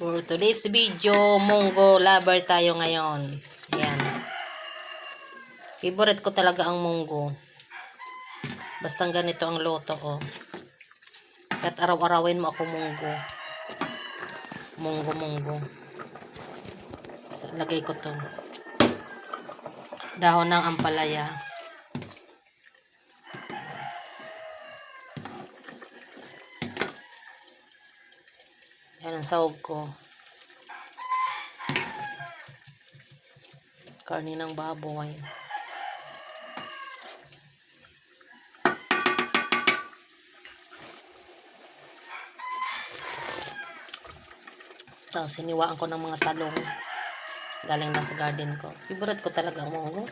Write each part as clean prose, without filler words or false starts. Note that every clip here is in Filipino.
For today's video, munggo lover tayo ngayon. Ayan. Favorite ko talaga ang munggo. Basta ganito ang luto ko. Kahit araw-arawin mo ako munggo. Munggo. Lagay ko to. Dahon ng ampalaya. Yan ang sahog ko. Karne ng baboy. Tapos siniwaan ko ng mga talong. Galing lang sa garden ko. Favorite ko talaga ang munggo.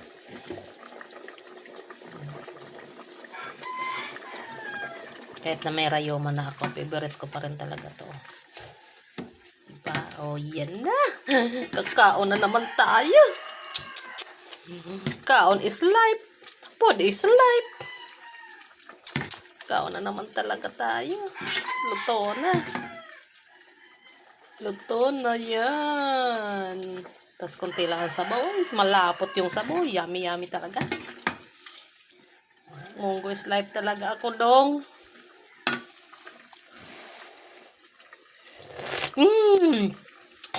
Kahit na may rayoma na ako, favorite ko pa rin talaga to. Diba? Oh, yan na. Kakaon na naman tayo. Kaon is life. Food is life. Kaon na naman talaga tayo. Luto na. Luto na yan. Tapos konti lang ang sabaw. Malapot yung sabaw. Yummy talaga. Munggo is life talaga ako dong.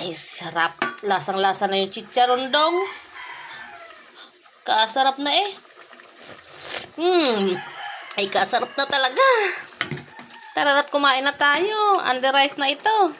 Ay, sarap. Lasang-lasa na yung chicharon dong. Kasarap na eh. Ay, kasarap na talaga. Tara't kumain na tayo. Under rice na ito.